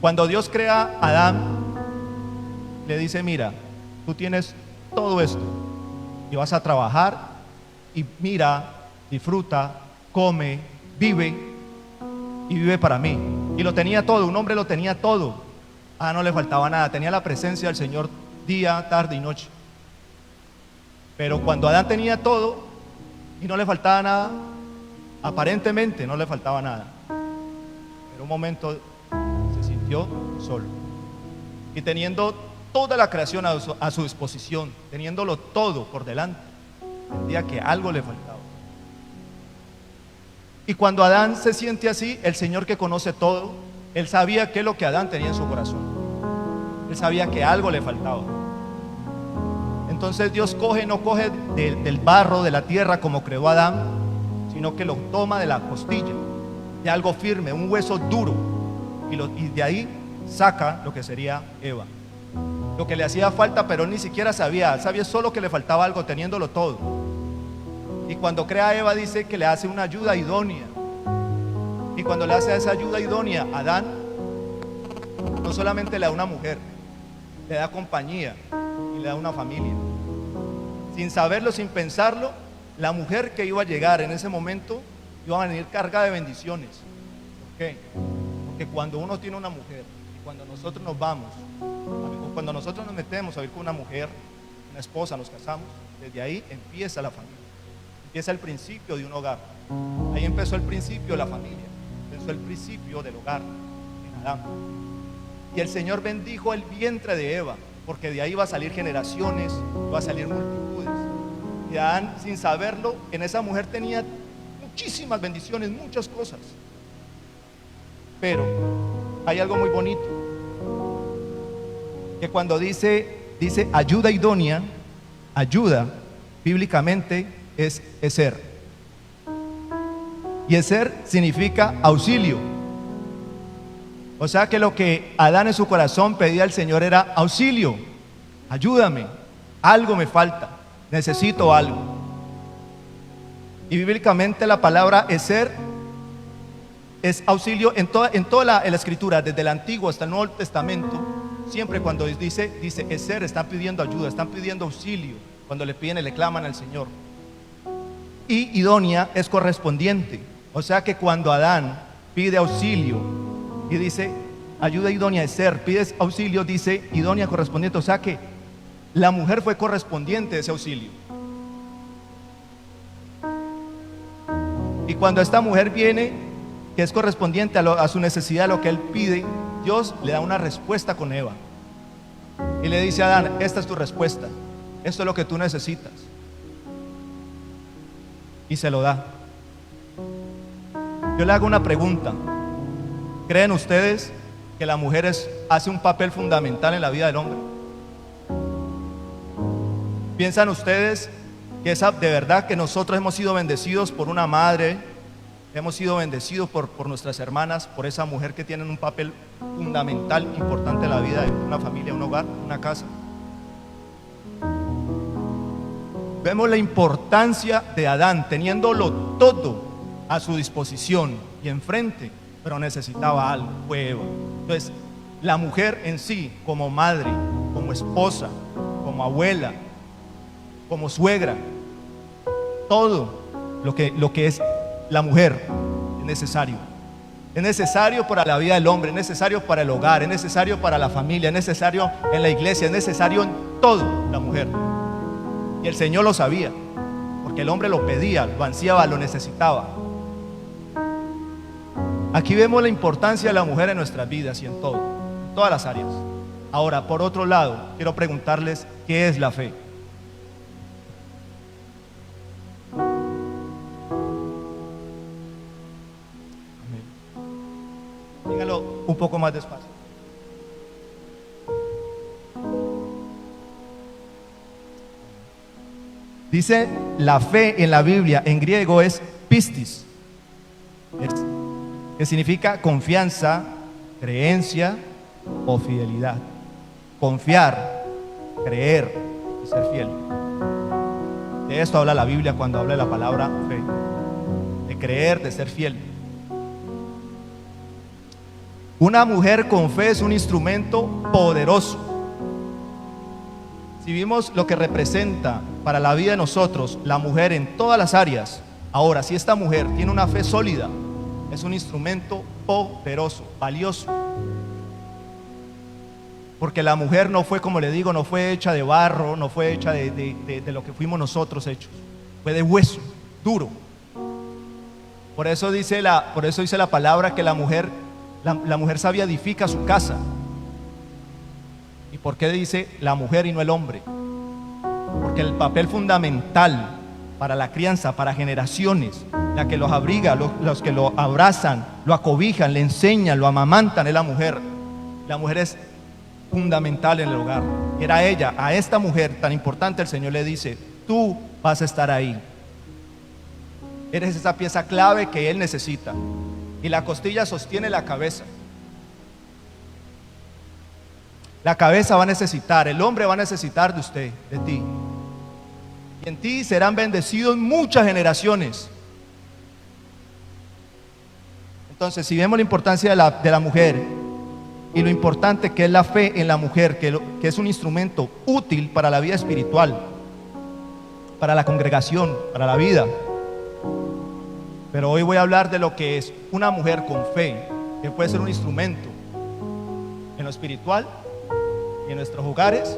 Cuando Dios crea a Adán, le dice: mira, tú tienes todo esto y vas a trabajar, y mira, disfruta, come, vive, y vive para mí. Y lo tenía todo, un hombre lo tenía todo. A Adán no le faltaba nada, tenía la presencia del Señor día, tarde y noche. Pero cuando Adán tenía todo y no le faltaba nada, aparentemente no le faltaba nada, pero un momento se sintió solo. Y teniendo toda la creación a su disposición, teniéndolo todo por delante, sentía que algo le faltaba. Y cuando Adán se siente así, el Señor, que conoce todo, Él sabía qué es lo que Adán tenía en su corazón. Él sabía que algo le faltaba. Entonces Dios no coge del barro, de la tierra, como creó a Adán, sino que lo toma de la costilla, de algo firme, un hueso duro, y de ahí saca lo que sería Eva. Lo que le hacía falta, pero él ni siquiera sabía solo que le faltaba algo, teniéndolo todo. Y cuando crea a Eva, dice que le hace una ayuda idónea. Y cuando le hace esa ayuda idónea a Adán, no solamente le da una mujer, le da compañía y le da una familia. Sin saberlo, sin pensarlo, la mujer que iba a llegar en ese momento iba a venir cargada de bendiciones. ¿Por qué? Porque cuando uno tiene una mujer, y cuando nosotros nos vamos, o cuando nosotros nos metemos a vivir con una mujer, una esposa, nos casamos, desde ahí empieza la familia, empieza el principio de un hogar. Ahí empezó el principio de la familia, empezó el principio del hogar en Adán. Y el Señor bendijo el vientre de Eva, porque de ahí va a salir generaciones, va a salir multitudes. Y Adán, sin saberlo, en esa mujer tenía muchísimas bendiciones, muchas cosas. Pero hay algo muy bonito, que cuando dice ayuda idónea, ayuda bíblicamente es eser. Y eser significa auxilio. O sea que lo que Adán en su corazón pedía al Señor era auxilio. Ayúdame, algo me falta, necesito algo. Y bíblicamente la palabra eser es auxilio en toda la escritura, desde el Antiguo hasta el Nuevo Testamento. Siempre cuando dice eser, están pidiendo ayuda, están pidiendo auxilio. Cuando le piden y le claman al Señor. Y idónea es correspondiente. O sea que cuando Adán pide auxilio y dice ayuda idónea es ser, pides auxilio, dice idónea correspondiente. O sea que la mujer fue correspondiente de ese auxilio. Y cuando esta mujer viene, que es correspondiente a su necesidad, a lo que él pide, Dios le da una respuesta con Eva. Y le dice a Adán: esta es tu respuesta, esto es lo que tú necesitas. Y se lo da. Yo le hago una pregunta: ¿creen ustedes que la mujer hace un papel fundamental en la vida del hombre? ¿Piensan ustedes que de verdad que nosotros hemos sido bendecidos por una madre, hemos sido bendecidos por nuestras hermanas, por esa mujer que tienen un papel fundamental, importante en la vida de una familia, un hogar, una casa? Vemos la importancia de Adán, teniéndolo todo a su disposición y enfrente, pero necesitaba algo, fue Eva. Entonces, la mujer en sí, como madre, como esposa, como abuela, como suegra, todo lo que es la mujer es necesario. Es necesario para la vida del hombre, es necesario para el hogar, es necesario para la familia, es necesario en la iglesia, es necesario en todo la mujer. Y el Señor lo sabía, porque el hombre lo pedía, lo ansiaba, lo necesitaba. Aquí vemos la importancia de la mujer en nuestras vidas y en todo, en todas las áreas. Ahora, por otro lado, quiero preguntarles: ¿qué es la fe? Dígalo un poco más despacio. Dice la fe en la Biblia, en griego es pistis, que significa confianza, creencia o fidelidad. Confiar, creer y ser fiel. De esto habla la Biblia cuando habla de la palabra fe, de creer, de ser fiel. Una mujer con fe es un instrumento poderoso. Si vimos lo que representa para la vida de nosotros la mujer en todas las áreas, ahora si esta mujer tiene una fe sólida, es un instrumento poderoso, valioso. Porque la mujer no fue, como le digo, no fue hecha de barro, no fue hecha de lo que fuimos nosotros hechos. Fue de hueso, duro. Por eso dice la palabra que la mujer sabia edifica su casa. ¿Y por qué dice la mujer y no el hombre? Porque el papel fundamental para la crianza, para generaciones, la que los abriga, los que lo abrazan, lo acobijan, le enseñan, lo amamantan, es la mujer. La mujer es fundamental en el hogar. Y era ella, a esta mujer tan importante, el Señor le dice: tú vas a estar ahí. Eres esa pieza clave que Él necesita. Y la costilla sostiene la cabeza. La cabeza va a necesitar, el hombre va a necesitar de usted, de ti. Y en ti serán bendecidos muchas generaciones. Entonces, si vemos la importancia de la mujer y lo importante que es la fe en la mujer, que es un instrumento útil para la vida espiritual, para la congregación, para la vida. Pero hoy voy a hablar de lo que es una mujer con fe, que puede ser un instrumento en lo espiritual y en nuestros hogares,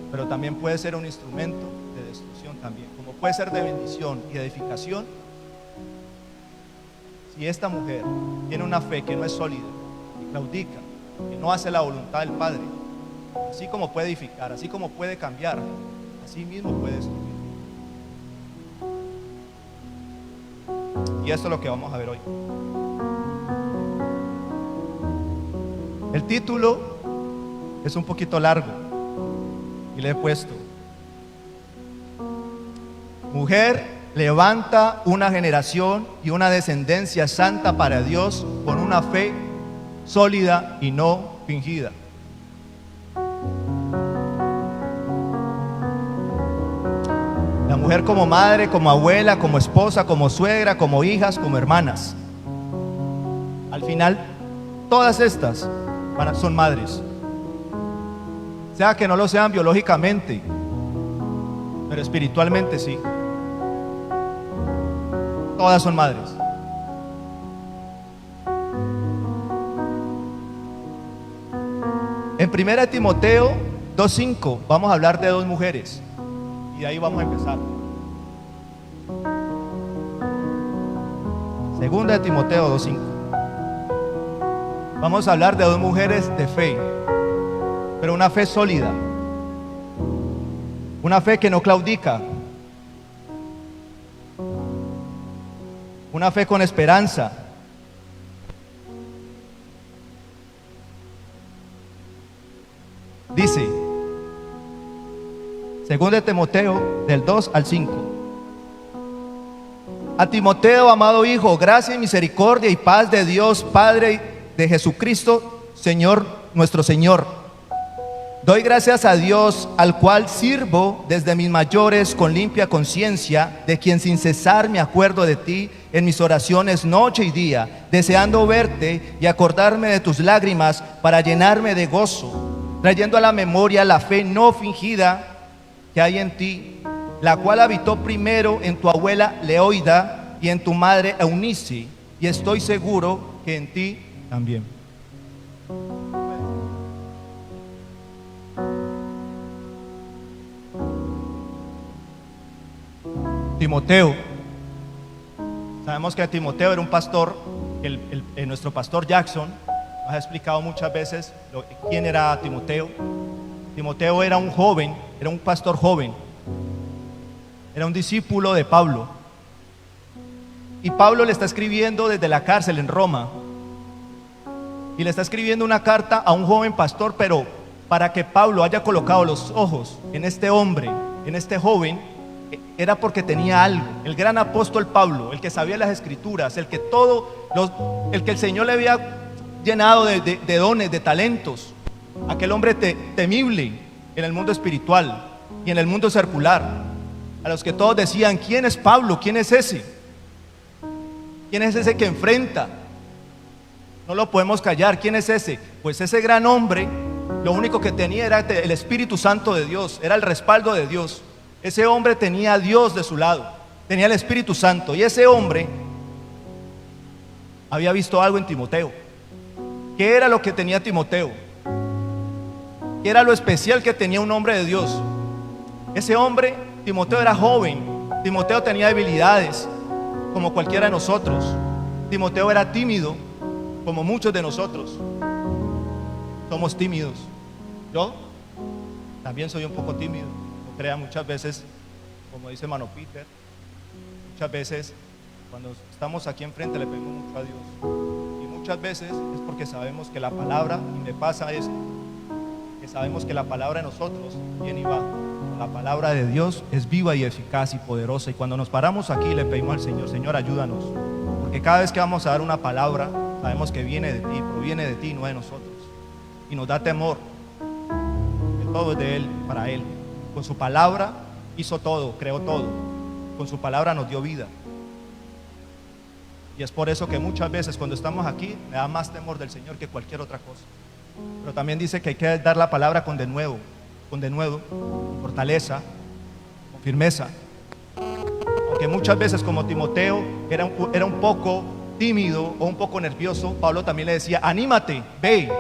pero también puede ser un instrumento de destrucción también, como puede ser de bendición y de edificación. Si esta mujer tiene una fe que no es sólida, que claudica, que no hace la voluntad del Padre, así como puede edificar, así como puede cambiar, así mismo puede destruir. Y esto es lo que vamos a ver hoy. El título es un poquito largo y le he puesto: Mujer levanta una generación y una descendencia santa para Dios con una fe sólida y no fingida. La mujer como madre, como abuela, como esposa, como suegra, como hijas, como hermanas. Al final, todas estas son madres. Sea que no lo sean biológicamente, pero espiritualmente sí. Todas son madres. En 1 Timoteo 2:5 vamos a hablar de dos mujeres. Y de ahí vamos a empezar. 2 Timoteo 2:5. Vamos a hablar de dos mujeres de fe, pero una fe sólida, una fe que no claudica, una fe con esperanza. Dice 2 Timoteo del 2 al 5. A Timoteo, amado hijo, gracia y misericordia y paz de Dios Padre, de Jesucristo Señor, nuestro Señor. Doy gracias a Dios, al cual sirvo desde mis mayores con limpia conciencia, de quien sin cesar me acuerdo de ti en mis oraciones noche y día, deseando verte y acordarme de tus lágrimas para llenarme de gozo, trayendo a la memoria la fe no fingida que hay en ti, la cual habitó primero en tu abuela Leoida y en tu madre Eunice, y estoy seguro que en ti también. Timoteo. Sabemos que Timoteo era un pastor, nuestro pastor Jackson nos ha explicado muchas veces quién era Timoteo. Timoteo era un joven, era un pastor joven, era un discípulo de Pablo. Y Pablo le está escribiendo desde la cárcel en Roma, y le está escribiendo una carta a un joven pastor, pero para que Pablo haya colocado los ojos en este hombre, en este joven, era porque tenía algo. El gran apóstol Pablo, el que sabía las escrituras, el que el Señor le había llenado de dones, de talentos, aquel hombre temible en el mundo espiritual y en el mundo secular, a los que todos decían: ¿quién es Pablo? ¿Quién es ese? ¿Quién es ese que enfrenta? No lo podemos callar. ¿Quién es ese? Pues ese gran hombre, lo único que tenía era el Espíritu Santo de Dios, era el respaldo de Dios. Ese hombre tenía a Dios de su lado, tenía el Espíritu Santo. Y ese hombre había visto algo en Timoteo. ¿Qué era lo que tenía Timoteo? ¿Qué era lo especial que tenía un hombre de Dios? Ese hombre, Timoteo, era joven. Timoteo tenía debilidades como cualquiera de nosotros. Timoteo era tímido como muchos de nosotros. Somos tímidos. Yo también soy un poco tímido. No crea, muchas veces, como dice Mano Peter, muchas veces cuando estamos aquí enfrente le pedimos mucho a Dios. Y muchas veces es porque sabemos que la palabra, y me pasa esto, que sabemos que la palabra de nosotros viene y va. La palabra de Dios es viva y eficaz y poderosa. Y cuando nos paramos aquí le pedimos al Señor: Señor, ayúdanos. Porque cada vez que vamos a dar una palabra, sabemos que viene de ti, proviene de ti, no de nosotros. Y nos da temor, que todo es de Él, para Él. Con su palabra hizo todo, creó todo. Con su palabra nos dio vida. Y es por eso que muchas veces cuando estamos aquí me da más temor del Señor que cualquier otra cosa. Pero también dice que hay que dar la palabra con denuedo, con fortaleza, con firmeza. Aunque muchas veces, como Timoteo era un poco tímido o un poco nervioso, Pablo también le decía: anímate, ve,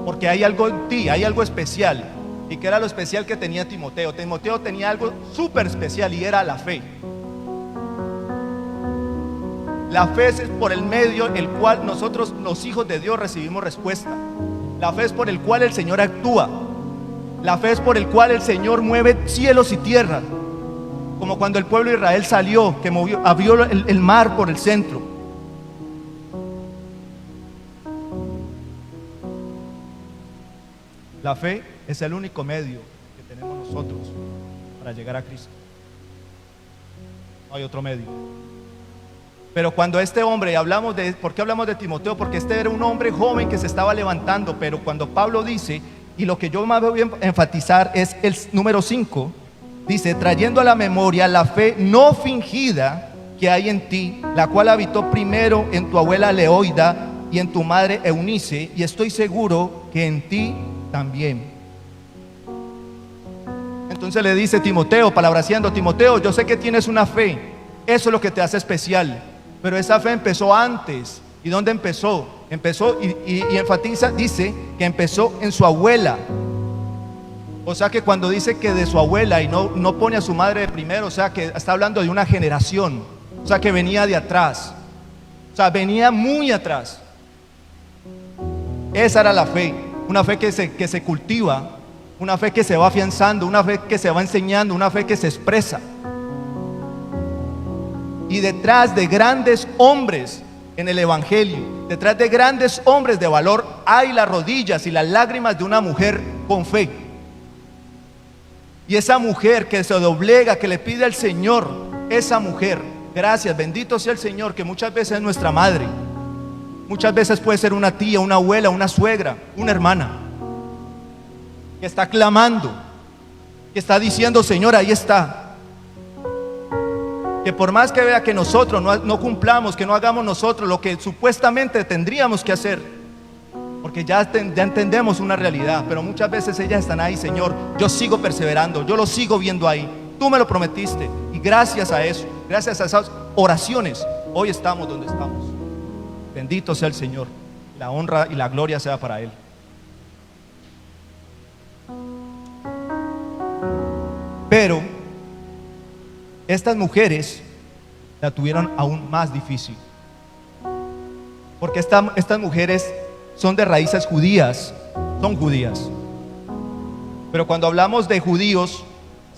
porque hay algo en ti, hay algo especial. ¿Y qué era lo especial que tenía Timoteo? Timoteo tenía algo súper especial, y era la fe. La fe es por el medio el cual nosotros, los hijos de Dios, recibimos respuesta. La fe es por el cual el Señor actúa. La fe es por el cual el Señor mueve cielos y tierras. Como cuando el pueblo de Israel salió, que abrió el mar por el centro. La fe es el único medio que tenemos nosotros para llegar a Cristo. No hay otro medio. Pero cuando este hombre, ¿por qué hablamos de Timoteo? Porque este era un hombre joven que se estaba levantando. Pero cuando Pablo dice, y lo que yo más voy a enfatizar es el número 5, dice: trayendo a la memoria la fe no fingida que hay en ti, la cual habitó primero en tu abuela Leoida y en tu madre Eunice, y estoy seguro que en ti también. Entonces le dice Timoteo, palabraciando: Timoteo, yo sé que tienes una fe, eso es lo que te hace especial. Pero esa fe empezó antes. ¿Y dónde empezó? Empezó y enfatiza, dice que empezó en su abuela. O sea que cuando dice que de su abuela y no pone a su madre de primero, o sea que está hablando de una generación. O sea que venía de atrás. O sea, venía muy atrás. Esa era la fe. Una fe que se cultiva, una fe que se va afianzando, una fe que se va enseñando, una fe que se expresa. Y detrás de grandes hombres en el Evangelio, detrás de grandes hombres de valor, hay las rodillas y las lágrimas de una mujer con fe. Y esa mujer que se doblega, que le pide al Señor, esa mujer, gracias, bendito sea el Señor, que muchas veces es nuestra madre, muchas veces puede ser una tía, una abuela, una suegra, una hermana, que está clamando, que está diciendo: Señor, ahí está. Que por más que vea que nosotros no cumplamos, que no hagamos nosotros lo que supuestamente tendríamos que hacer, porque ya entendemos una realidad, pero muchas veces ellas están ahí: Señor, yo sigo perseverando, yo lo sigo viendo ahí, tú me lo prometiste. Y gracias a eso, gracias a esas oraciones, hoy estamos donde estamos. Bendito sea el Señor, la honra y la gloria sea para Él. Pero estas mujeres la tuvieron aún más difícil, porque estas mujeres son de raíces judías, son judías. Pero cuando hablamos de judíos,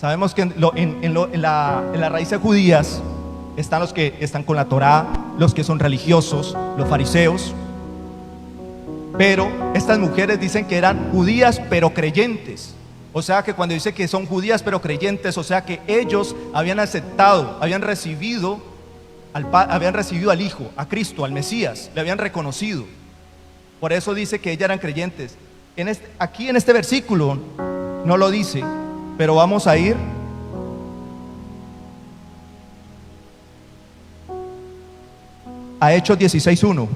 sabemos que en las raíces judías están los que están con la Torá, los que son religiosos, los fariseos. Pero estas mujeres dicen que eran judías pero creyentes. O sea que cuando dice que son judías pero creyentes, o sea que ellos habían aceptado, habían recibido al Hijo, a Cristo, al Mesías, le habían reconocido. Por eso dice que ellas eran creyentes. Aquí en este versículo no lo dice, pero vamos a ir a Hechos 16:1.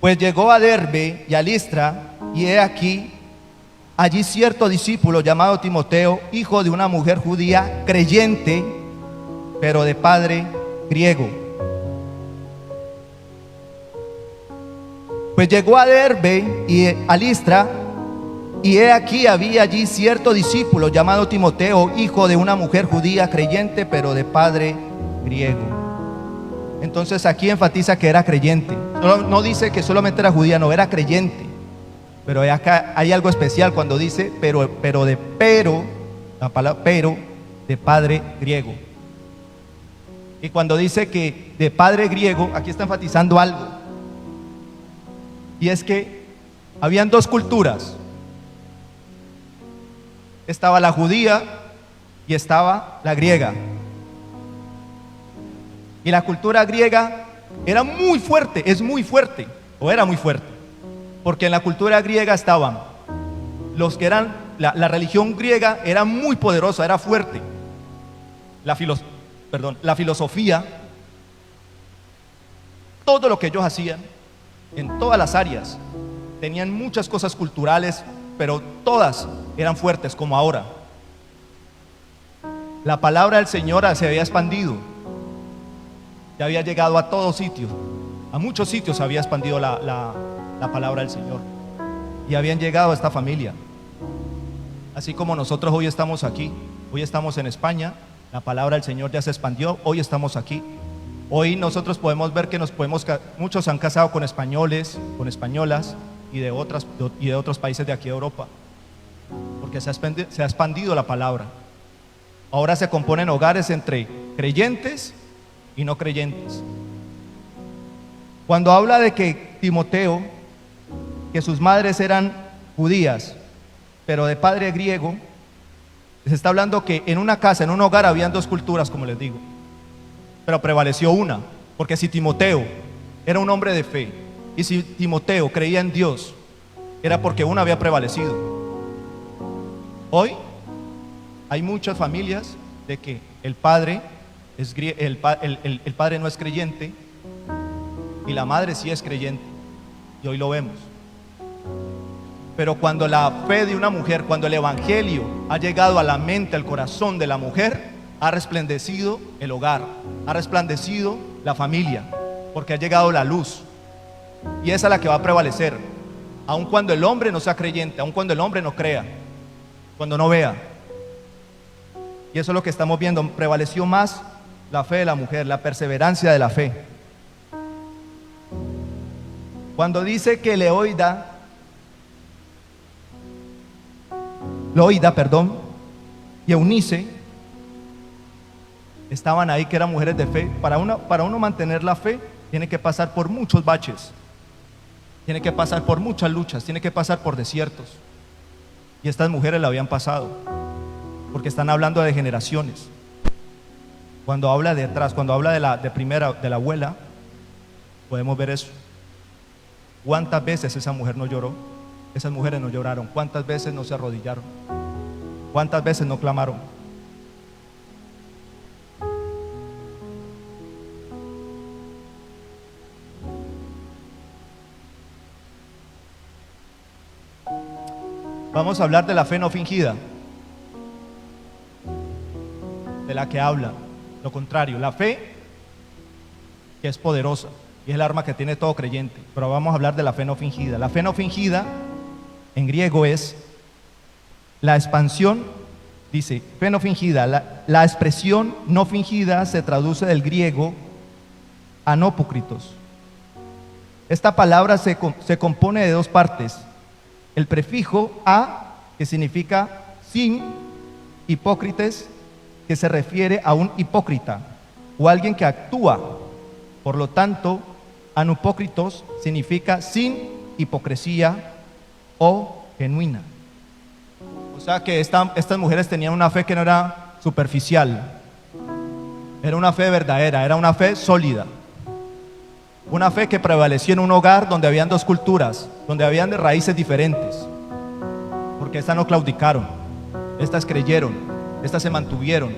Pues llegó a Derbe y a Listra, y he aquí, allí cierto discípulo llamado Timoteo, hijo de una mujer judía creyente, pero de padre griego. Pues llegó a Derbe y a Listra, y he aquí había allí cierto discípulo llamado Timoteo, hijo de una mujer judía creyente, pero de padre griego. Entonces aquí enfatiza que era creyente. No dice que solamente era judía, no, era creyente. Pero acá hay algo especial cuando dice la palabra pero de padre griego. Y cuando dice que de padre griego, aquí está enfatizando algo. Y es que habían dos culturas. Estaba la judía y estaba la griega. Y la cultura griega era muy fuerte, es muy fuerte, o era muy fuerte, porque en la cultura griega estaban los que eran, la religión griega era muy poderosa, era fuerte, la filosofía, todo lo que ellos hacían, en todas las áreas, tenían muchas cosas culturales, pero todas eran fuertes como ahora. La palabra del Señor se había expandido, ya había llegado a todos sitios, a muchos sitios se había expandido la palabra del Señor, y habían llegado a esta familia. Así como nosotros hoy estamos aquí, hoy estamos en España, la palabra del Señor ya se expandió, hoy estamos aquí. Hoy nosotros podemos ver que muchos se han casado con españoles, con españolas y de otros países de aquí de Europa, porque se ha expandido la palabra. Ahora se componen hogares entre creyentes y no creyentes. Cuando habla de que Timoteo, que sus madres eran judías, pero de padre griego, se está hablando que en una casa, en un hogar, habían dos culturas, como les digo, pero prevaleció una, porque si Timoteo era un hombre de fe, y si Timoteo creía en Dios, era porque una había prevalecido. Hoy hay muchas familias de que el padre no es creyente y la madre sí es creyente, y hoy lo vemos. Pero cuando la fe de una mujer, cuando el evangelio ha llegado a la mente, al corazón de la mujer, ha resplandecido el hogar, ha resplandecido la familia, porque ha llegado la luz, y esa es la que va a prevalecer, aun cuando el hombre no sea creyente, aun cuando el hombre no crea, cuando no vea. Y eso es lo que estamos viendo, prevaleció más la fe de la mujer, la perseverancia de la fe. Cuando dice que Loida, y Eunice estaban ahí, que eran mujeres de fe. Para uno mantener la fe, tiene que pasar por muchos baches, tiene que pasar por muchas luchas, tiene que pasar por desiertos. Y estas mujeres la habían pasado, porque están hablando de generaciones. Cuando habla de atrás, cuando habla de la abuela, podemos ver eso. ¿Cuántas veces esa mujer no lloró? Esas mujeres no lloraron. ¿Cuántas veces no se arrodillaron? ¿Cuántas veces no clamaron? Vamos a hablar de la fe no fingida, de la que habla lo contrario, la fe que es poderosa y es el arma que tiene todo creyente. Pero vamos a hablar de la fe no fingida. La fe no fingida en griego es la expansión, dice fe no fingida. La expresión no fingida se traduce del griego anópokritos. Esta palabra se compone de dos partes: el prefijo a, que significa sin, hipócrites, que se refiere a un hipócrita o alguien que actúa. Por lo tanto, anupócritos significa sin hipocresía o genuina. O sea que estas mujeres tenían una fe que no era superficial, era una fe verdadera, era una fe sólida, una fe que prevaleció en un hogar donde habían dos culturas, donde habían raíces diferentes, porque estas no claudicaron, estas creyeron, estas se mantuvieron,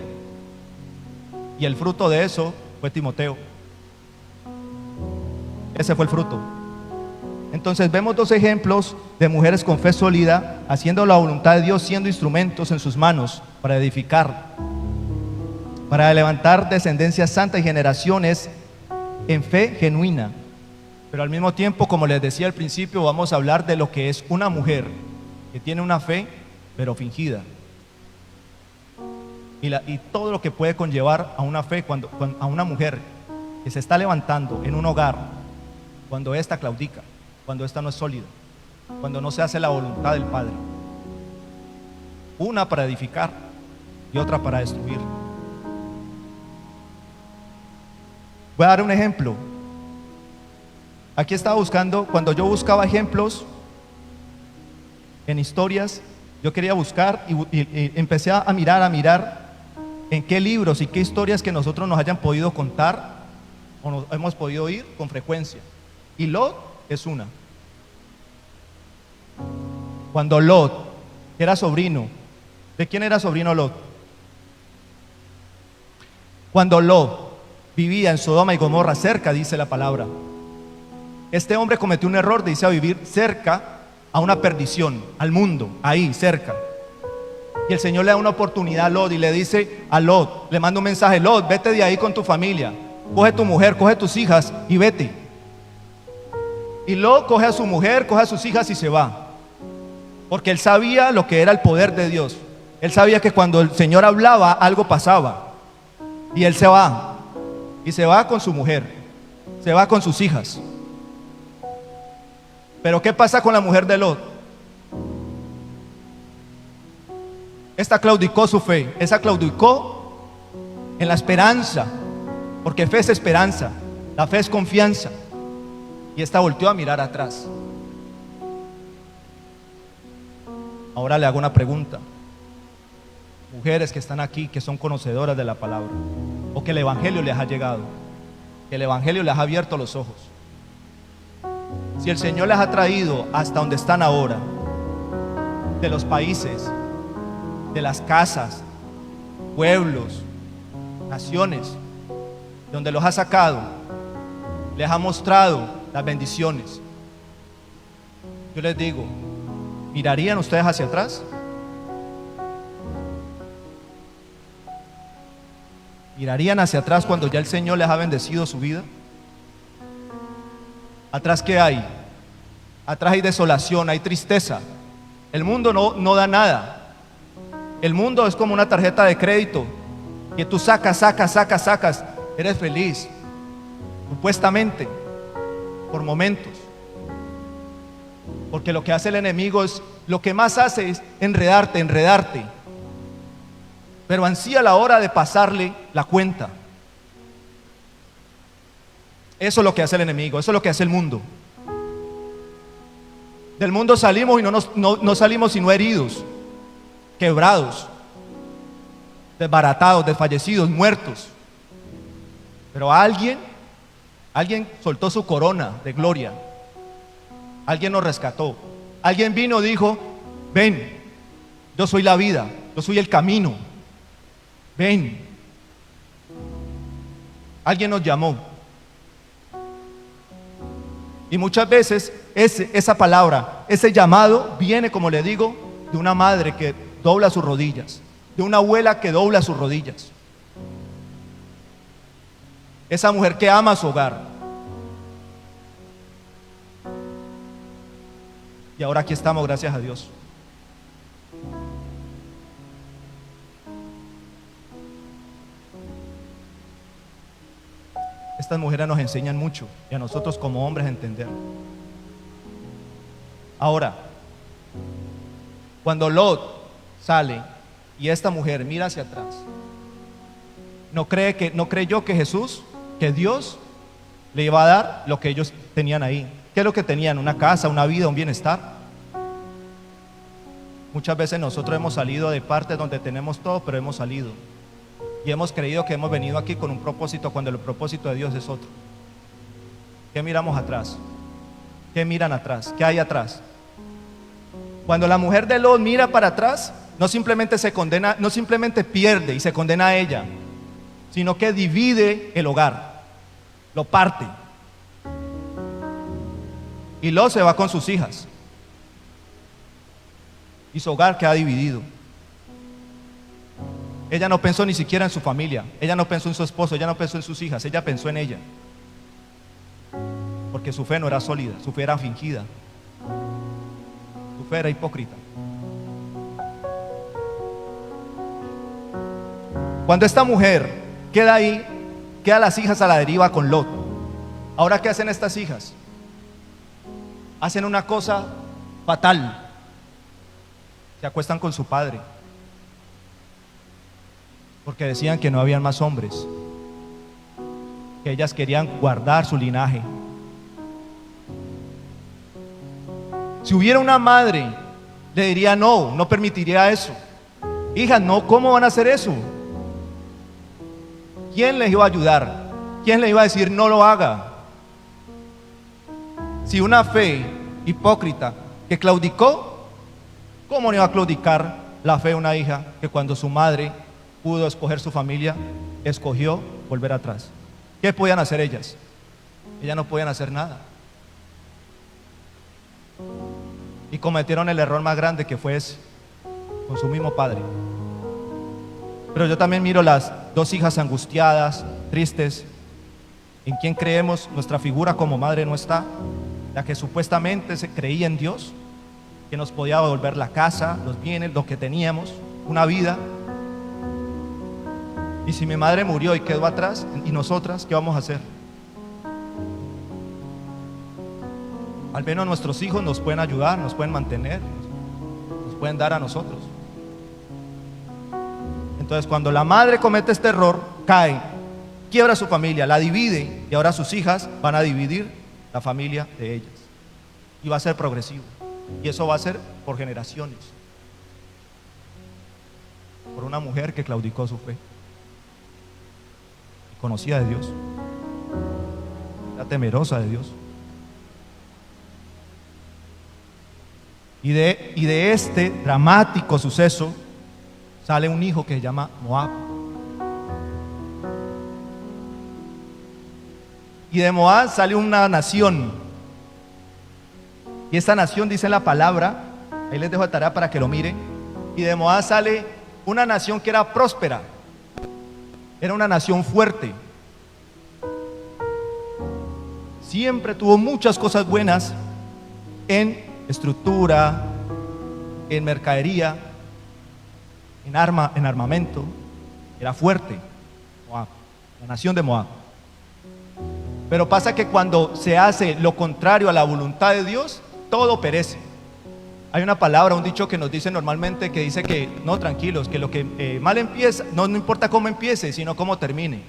y el fruto de eso fue Timoteo. Ese fue el fruto. Entonces vemos dos ejemplos de mujeres con fe sólida, haciendo la voluntad de Dios, siendo instrumentos en sus manos para edificar, para levantar descendencia santa y generaciones en fe genuina. Pero al mismo tiempo, como les decía al principio, vamos a hablar de lo que es una mujer que tiene una fe pero fingida, y todo lo que puede conllevar a una fe a una mujer que se está levantando en un hogar cuando ésta claudica, cuando ésta no es sólida, cuando no se hace la voluntad del Padre. Una para edificar y otra para destruir. Voy a dar un ejemplo. Aquí estaba buscando, cuando yo buscaba ejemplos en historias, yo quería buscar y empecé a mirar en qué libros y qué historias que nosotros nos hayan podido contar o nos hemos podido oír con frecuencia. Y Lot es una. Cuando Lot era sobrino, ¿de quién era sobrino Lot? Cuando Lot vivía en Sodoma y Gomorra, cerca, dice la palabra, este hombre cometió un error de irse a vivir cerca a una perdición, al mundo, ahí cerca. Y el Señor le da una oportunidad a Lot y le dice a Lot, le manda un mensaje: Lot, vete de ahí con tu familia, coge tu mujer, coge tus hijas y vete. Y Lot coge a su mujer, coge a sus hijas y se va, porque él sabía lo que era el poder de Dios. Él sabía que cuando el Señor hablaba, algo pasaba. Y él se va, y se va con su mujer, se va con sus hijas. Pero ¿qué pasa con la mujer de Lot? Esta claudicó su fe, esa claudicó en la esperanza, porque fe es esperanza, la fe es confianza. Y esta volteó a mirar atrás. Ahora le hago una pregunta. Mujeres que están aquí, que son conocedoras de la palabra, o que el Evangelio les ha llegado, que el Evangelio les ha abierto los ojos. Si el Señor les ha traído hasta donde están ahora, de los países, de las casas, pueblos, naciones, donde los ha sacado, les ha mostrado las bendiciones, yo les digo, ¿mirarían ustedes hacia atrás? ¿Mirarían hacia atrás cuando ya el Señor les ha bendecido su vida? ¿Atrás qué hay? Atrás hay desolación, hay tristeza. El mundo no da nada. El mundo es como una tarjeta de crédito que tú sacas, eres feliz, supuestamente, por momentos. Porque lo que hace el enemigo es, lo que más hace es enredarte. Pero ansía la hora de pasarle la cuenta. Eso es lo que hace el enemigo, eso es lo que hace el mundo. Del mundo salimos y no salimos sino heridos, quebrados, desbaratados, desfallecidos, muertos. Pero alguien soltó su corona de gloria. Alguien nos rescató. Alguien vino y dijo: ven, yo soy la vida, yo soy el camino. Ven. Alguien nos llamó. Y muchas veces esa palabra, ese llamado viene, como le digo, de una madre que dobla sus rodillas, de una abuela que dobla sus rodillas. Esa mujer que ama su hogar. Y ahora aquí estamos, gracias a Dios. Estas mujeres nos enseñan mucho y a nosotros como hombres a entender. Ahora, cuando Lot sale y esta mujer mira hacia atrás, no creyó que Jesús, que Dios le iba a dar lo que ellos tenían ahí. ¿Qué es lo que tenían? Una casa, una vida, un bienestar. Muchas veces nosotros hemos salido de partes donde tenemos todo, pero hemos salido y hemos creído que hemos venido aquí con un propósito, cuando el propósito de Dios es otro. ¿Qué miramos atrás? ¿Qué miran atrás? ¿Qué hay atrás? Cuando la mujer de Lot mira para atrás, no simplemente se condena, no simplemente pierde y se condena a ella, sino que divide el hogar, lo parte. Y Lot se va con sus hijas. Y su hogar queda dividido. Ella no pensó ni siquiera en su familia. Ella no pensó en su esposo. Ella no pensó en sus hijas. Ella pensó en ella. Porque su fe no era sólida. Su fe era fingida. Su fe era hipócrita. Cuando esta mujer queda ahí, quedan las hijas a la deriva con Lot. Ahora, ¿qué hacen estas hijas? Hacen una cosa fatal. Se acuestan con su padre, porque decían que no habían más hombres, que ellas querían guardar su linaje. Si hubiera una madre, le diría no, no permitiría eso. Hijas, no, ¿cómo van a hacer eso? ¿Quién les iba a ayudar? ¿Quién les iba a decir no lo haga? Si una fe hipócrita que claudicó, ¿cómo no iba a claudicar la fe de una hija que cuando su madre pudo escoger su familia, escogió volver atrás? ¿Qué podían hacer ellas? Ellas no podían hacer nada. Y cometieron el error más grande, que fue ese, con su mismo padre. Pero yo también miro las dos hijas angustiadas, tristes. ¿En quién creemos? Nuestra figura como madre no está. La que supuestamente se creía en Dios, que nos podía devolver la casa, los bienes, lo que teníamos, una vida. Y si mi madre murió y quedó atrás, ¿y nosotras qué vamos a hacer? Al menos nuestros hijos nos pueden ayudar, nos pueden mantener, nos pueden dar a nosotros. Entonces, cuando la madre comete este error, cae, quiebra su familia, la divide, y ahora sus hijas van a dividir la familia de ellas. Y va a ser progresivo. Y eso va a ser por generaciones. Por una mujer que claudicó su fe. Y conocía de Dios. Era temerosa de Dios. Y de este dramático suceso sale un hijo que se llama Moab. Y de Moab sale una nación. Y esta nación, dice la palabra, ahí les dejo de tarea para que lo miren. Y de Moab sale una nación que era próspera. Era una nación fuerte. Siempre tuvo muchas cosas buenas en estructura, en mercadería, en armamento. Era fuerte Moab, la nación de Moab. Pero pasa que cuando se hace lo contrario a la voluntad de Dios, todo perece. Hay una palabra, un dicho que nos dice normalmente, que dice que no, tranquilos, que lo que mal empieza, no importa cómo empiece, sino cómo termine.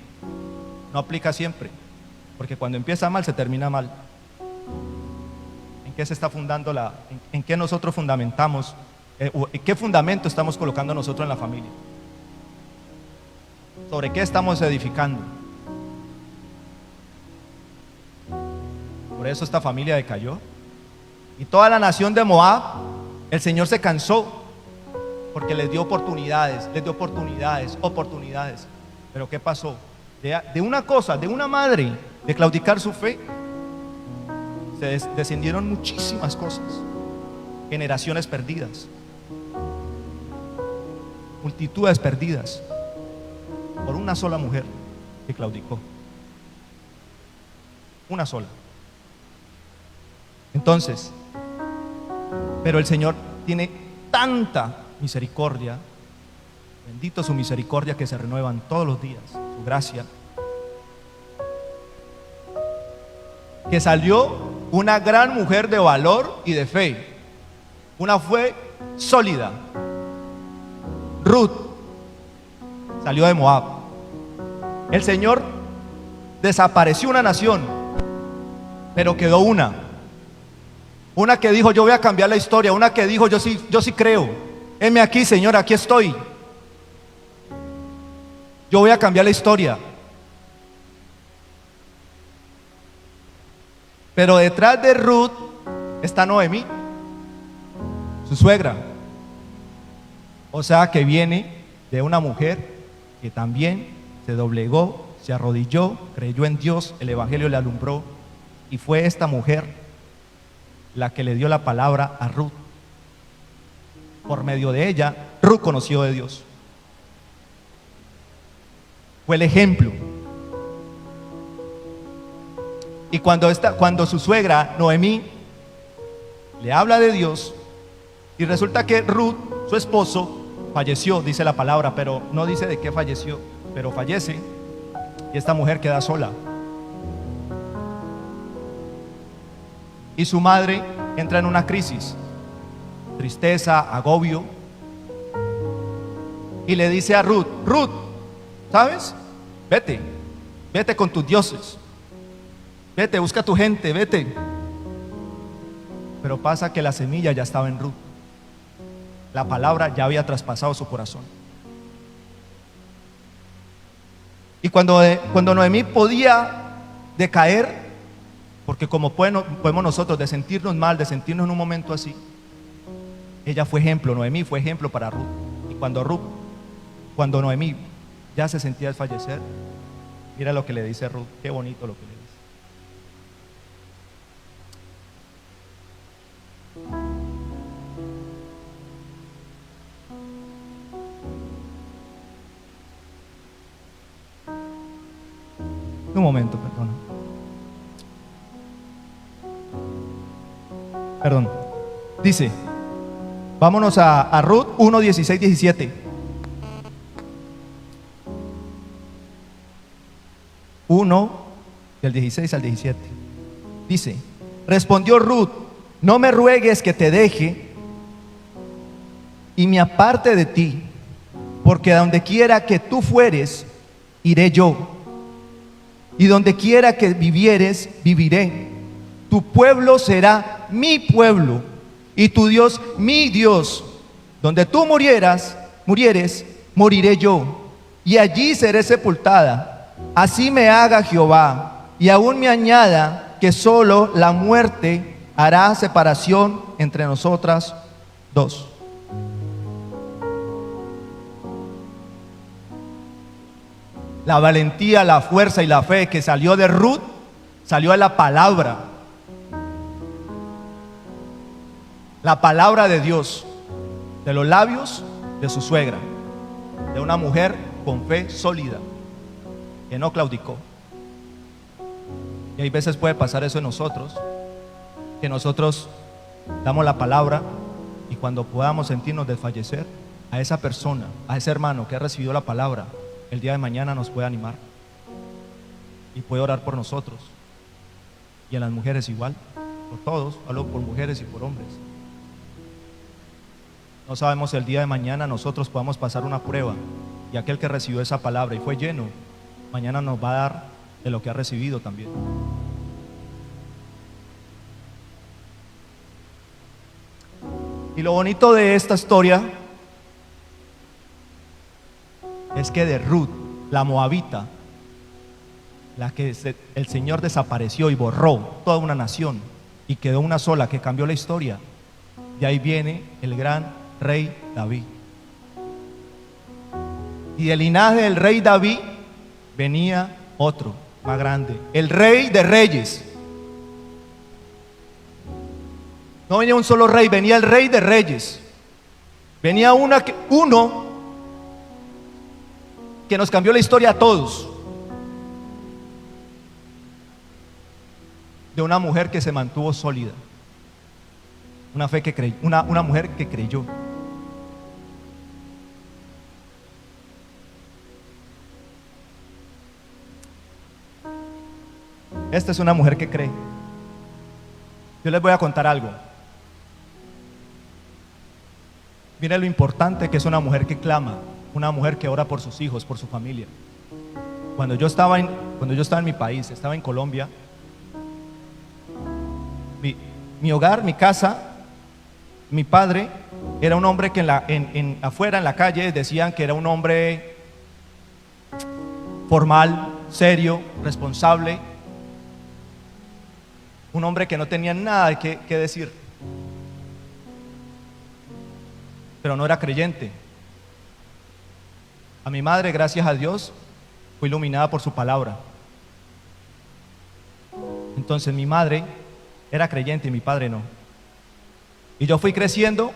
No aplica siempre, porque cuando empieza mal se termina mal. ¿En qué se está fundando en qué nosotros fundamentamos, qué fundamento estamos colocando nosotros en la familia? ¿Sobre qué estamos edificando? Por eso esta familia decayó. Y toda la nación de Moab, el Señor se cansó, porque les dio oportunidades, oportunidades. Pero ¿qué pasó? De una cosa, de una madre, de claudicar su fe, se descendieron muchísimas cosas. Generaciones perdidas, multitudes perdidas, por una sola mujer que claudicó. Una sola. Entonces, pero el Señor tiene tanta misericordia, bendito su misericordia, que se renuevan todos los días, su gracia, que salió una gran mujer de valor y de fe, una fe sólida. Ruth salió de Moab. El Señor desapareció una nación, pero quedó una que dijo: yo voy a cambiar la historia. Una que dijo: yo sí creo. Heme aquí, Señor, aquí estoy. Yo voy a cambiar la historia. Pero detrás de Ruth está Noemí, su suegra. O sea que viene de una mujer que también se doblegó, se arrodilló, creyó en Dios, el evangelio le alumbró, y fue esta mujer la que le dio la palabra a Ruth. Por medio de ella, Ruth conoció de Dios. Fue el ejemplo. Y cuando su suegra Noemí le habla de Dios, y resulta que Ruth, su esposo, falleció, dice la palabra, pero no dice de qué falleció, pero fallece, y esta mujer queda sola. Y su madre entra en una crisis, tristeza, agobio, y le dice a Ruth: Ruth, ¿sabes? Vete con tus dioses, vete, busca a tu gente, vete. Pero pasa que la semilla ya estaba en Ruth. La palabra ya había traspasado su corazón. Y cuando Noemí podía decaer, porque como podemos nosotros de sentirnos mal, de sentirnos en un momento así, ella fue ejemplo, Noemí fue ejemplo para Ruth. Y cuando Noemí ya se sentía desfallecer, mira lo que le dice Ruth, qué bonito lo que le dice. Un momento, perdón. Dice, vámonos a Ruth 1, 16, 17. 1, del 16 al 17. Dice: respondió Ruth: no me ruegues que te deje y me aparte de ti, porque a donde quiera que tú fueres, iré yo, y donde quiera que vivieres, viviré. Tu pueblo será mi pueblo, y tu Dios mi Dios. Donde tú murieres, moriré yo, y allí seré sepultada. Así me haga Jehová, y aún me añada, que solo la muerte hará separación entre nosotras dos. La valentía, la fuerza y la fe que salió de Ruth, salió de la palabra de Dios, de los labios de su suegra, de una mujer con fe sólida, que no claudicó. Y hay veces puede pasar eso en nosotros, que nosotros damos la palabra, y cuando podamos sentirnos desfallecer, a esa persona, a ese hermano que ha recibido la palabra, el día de mañana nos puede animar y puede orar por nosotros. Y a las mujeres igual, por todos, hablo por mujeres y por hombres. No sabemos si el día de mañana nosotros podamos pasar una prueba, y aquel que recibió esa palabra y fue lleno, mañana nos va a dar de lo que ha recibido también. Y lo bonito de esta historia es que de Ruth, la moabita, la que el Señor desapareció y borró toda una nación, y quedó una sola que cambió la historia, de ahí viene el gran rey David. Y del linaje del rey David venía otro más grande, el rey de reyes. No venía un solo rey, venía el rey de reyes. Venía uno que nos cambió la historia a todos. De una mujer que se mantuvo sólida, una fe que creyó, una mujer que creyó. Esta es una mujer que cree. Yo les voy a contar algo. Miren lo importante que es una mujer que clama, una mujer que ora por sus hijos, por su familia. Cuando yo estaba en mi país, estaba en Colombia, mi hogar, mi casa, mi padre era un hombre que afuera en la calle decían que era un hombre formal, serio, responsable, un hombre que no tenía nada que decir, pero no era creyente. A mi madre, gracias a Dios, fue iluminada por su palabra. Entonces mi madre era creyente y mi padre no. Y yo fui creciendo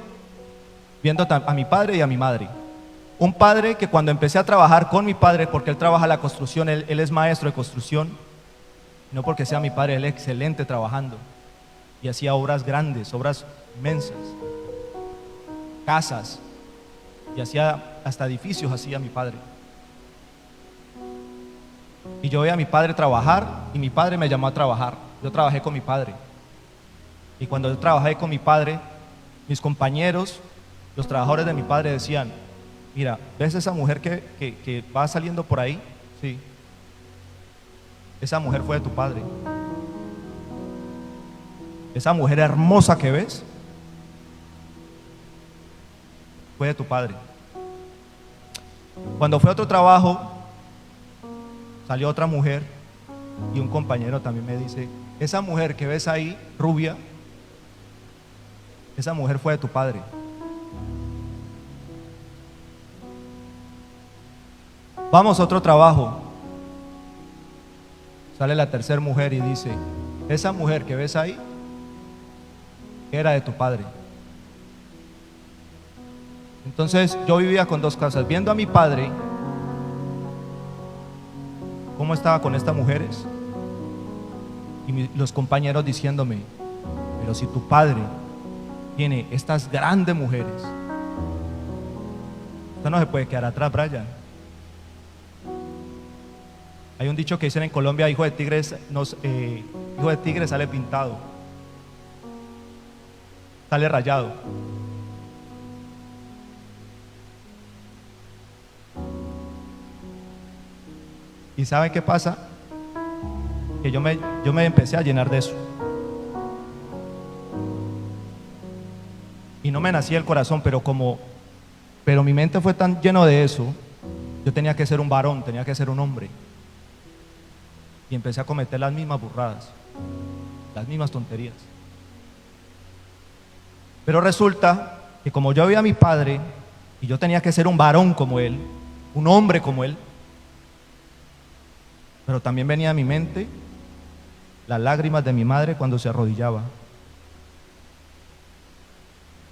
viendo a mi padre y a mi madre. Un padre que cuando empecé a trabajar con mi padre, porque él trabaja la construcción, él es maestro de construcción, no porque sea mi padre, él es excelente trabajando. Y hacía obras grandes, obras inmensas, casas, y hacía hasta edificios, hacía mi padre. Y yo veía a mi padre trabajar y mi padre me llamó a trabajar. Yo trabajé con mi padre. Y cuando yo trabajé con mi padre, mis compañeros, los trabajadores de mi padre decían: mira, ¿ves esa mujer que va saliendo por ahí? Sí. Esa mujer fue de tu padre. Esa mujer hermosa que ves fue de tu padre. Cuando fue a otro trabajo, salió otra mujer y un compañero también me dice: esa mujer que ves ahí, rubia, esa mujer fue de tu padre. Vamos a otro trabajo. Sale la tercera mujer y dice: esa mujer que ves ahí era de tu padre. Entonces yo vivía con dos cosas: viendo a mi padre cómo estaba con estas mujeres, y los compañeros diciéndome: pero si tu padre tiene estas grandes mujeres, usted no se puede quedar atrás, Brian. Hay un dicho que dicen en Colombia: hijo de tigre sale pintado, sale rayado. ¿Y saben qué pasa? Que yo me empecé a llenar de eso. Y no me nacía el corazón, pero mi mente fue tan lleno de eso. Yo tenía que ser un varón, tenía que ser un hombre. Y empecé a cometer las mismas burradas, las mismas tonterías. Pero resulta que como yo veía a mi padre y yo tenía que ser un varón como él, un hombre como él, pero también venía a mi mente las lágrimas de mi madre cuando se arrodillaba.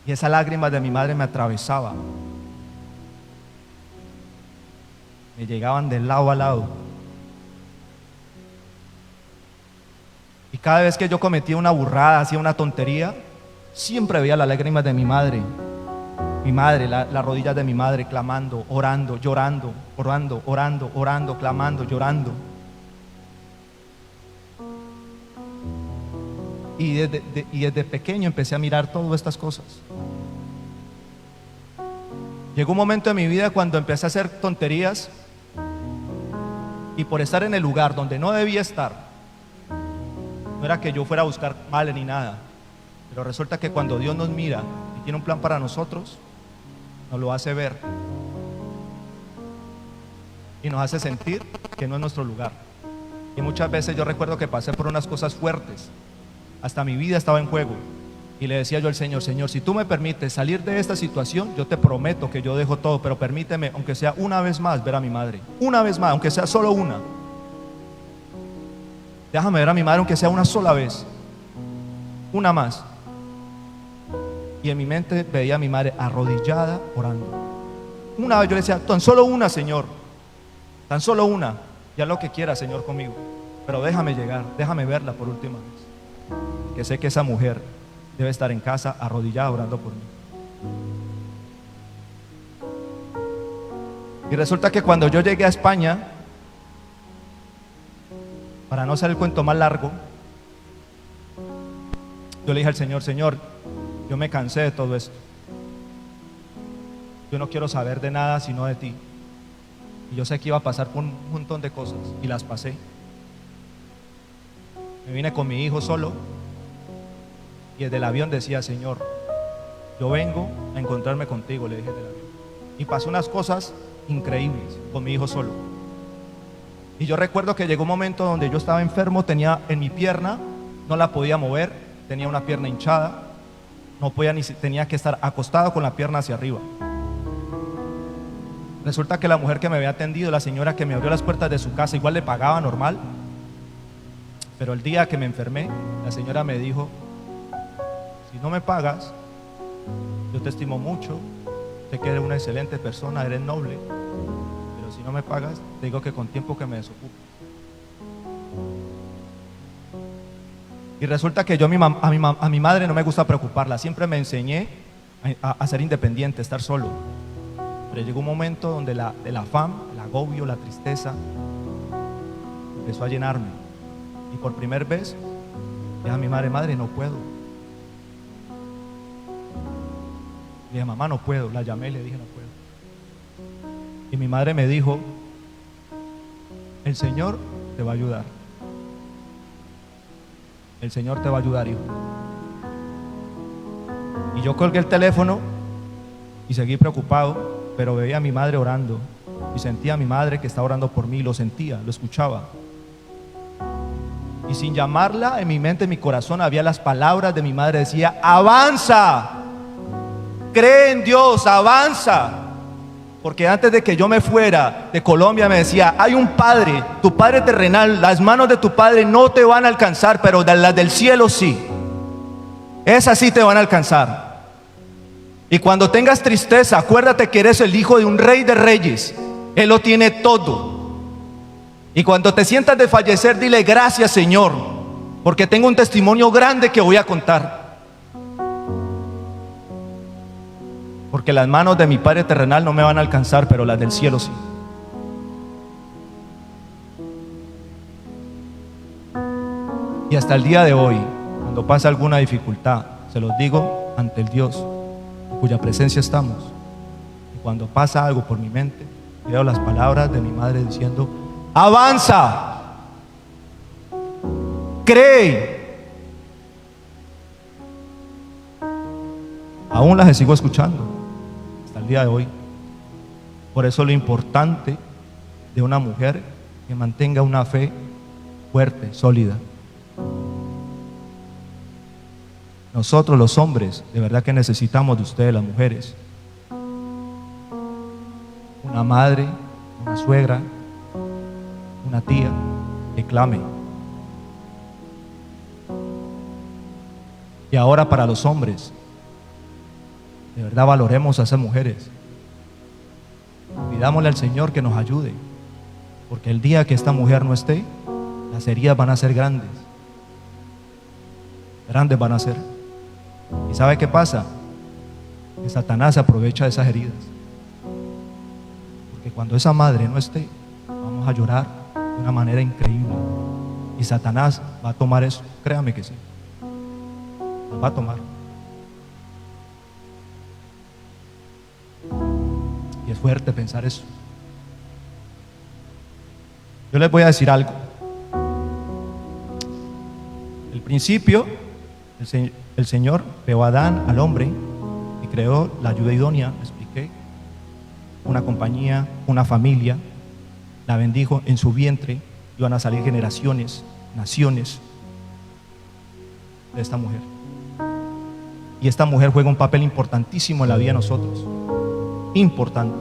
Y esas lágrimas de mi madre me atravesaban, me llegaban de lado a lado. Y cada vez que yo cometía una burrada, hacía una tontería, siempre veía las lágrimas de mi madre, las rodillas de mi madre clamando, orando, llorando, orando, clamando, llorando. Y desde pequeño empecé a mirar todas estas cosas. Llegó un momento en mi vida cuando empecé a hacer tonterías, y por estar en el lugar donde no debía estar, no era que yo fuera a buscar mal ni nada, pero resulta que cuando Dios nos mira y tiene un plan para nosotros, nos lo hace ver y nos hace sentir que no es nuestro lugar. Y muchas veces yo recuerdo que pasé por unas cosas fuertes, hasta mi vida estaba en juego, y le decía yo al Señor: Señor, si tú me permites salir de esta situación, yo te prometo que yo dejo todo, pero permíteme, aunque sea una vez más, ver a mi madre, una vez más, aunque sea solo una. Déjame ver a mi madre, aunque sea una sola vez, una más. Y en mi mente veía a mi madre arrodillada orando. Una vez yo le decía: tan solo una, Señor, tan solo una, ya lo que quiera, Señor, conmigo, pero déjame llegar, déjame verla por última vez, que sé que esa mujer debe estar en casa arrodillada orando por mí. Y resulta que cuando yo llegué a España, para no hacer el cuento más largo, yo le dije al Señor: Señor, yo me cansé de todo esto, yo no quiero saber de nada sino de ti. Y yo sé que iba a pasar por un montón de cosas, y las pasé. Me vine con mi hijo solo, y desde el avión decía: Señor, yo vengo a encontrarme contigo, le dije desde el avión. Y pasó unas cosas increíbles con mi hijo solo. Y yo recuerdo que llegó un momento donde yo estaba enfermo, tenía en mi pierna, no la podía mover, tenía una pierna hinchada, no podía tenía que estar acostado con la pierna hacia arriba. Resulta que la mujer que me había atendido, la señora que me abrió las puertas de su casa, igual le pagaba normal, pero el día que me enfermé, la señora me dijo: si no me pagas, yo te estimo mucho, sé que eres una excelente persona, eres noble, pero si no me pagas, te digo que con tiempo que me desocupo. Y resulta que yo a mi madre no me gusta preocuparla, siempre me enseñé a ser independiente, a estar solo. Pero llegó un momento donde el afán, el agobio, la tristeza empezó a llenarme. Y por primera vez dije a mi madre, madre, no puedo. Le dije, mamá, no puedo. La llamé y le dije, no puedo. Y mi madre me dijo, el Señor te va a ayudar. El Señor te va a ayudar, hijo. Y yo colgué el teléfono y seguí preocupado, pero veía a mi madre orando y sentía a mi madre que estaba orando por mí, lo sentía, lo escuchaba. Y sin llamarla, en mi mente, en mi corazón, había las palabras de mi madre, decía, avanza, cree en Dios, avanza. Porque antes de que yo me fuera de Colombia me decía, hay un Padre, tu Padre terrenal, las manos de tu Padre no te van a alcanzar, pero las del cielo sí. Esas sí te van a alcanzar. Y cuando tengas tristeza, acuérdate que eres el hijo de un rey de reyes. Él lo tiene todo. Y cuando te sientas de fallecer, dile gracias, Señor, porque tengo un testimonio grande que voy a contar. Porque las manos de mi Padre terrenal no me van a alcanzar, pero las del cielo sí. Y hasta el día de hoy, cuando pasa alguna dificultad, se los digo ante el Dios en cuya presencia estamos. Y cuando pasa algo por mi mente, veo las palabras de mi madre diciendo, avanza, cree. Aún las sigo escuchando hasta el día de hoy. Por eso lo importante de una mujer que mantenga una fe fuerte, sólida. Nosotros los hombres, de verdad que necesitamos de ustedes, las mujeres. Una madre, una suegra, una tía que clame. Y ahora para los hombres, de verdad valoremos a esas mujeres. Pidámosle al Señor que nos ayude, porque el día que esta mujer no esté, las heridas van a ser grandes. Grandes van a ser. ¿Y sabe qué pasa? Que Satanás se aprovecha de esas heridas. Porque cuando esa madre no esté, vamos a llorar de una manera increíble. Y Satanás va a tomar eso. Créame que sí. Lo va a tomar. Y es fuerte pensar eso. Yo les voy a decir algo. El principio, el Señor creó a Adán, al hombre, y creó la ayuda idónea, le expliqué, una compañía, una familia, la bendijo en su vientre, iban a salir generaciones, naciones de esta mujer. Y esta mujer juega un papel importantísimo en la vida de nosotros, importante.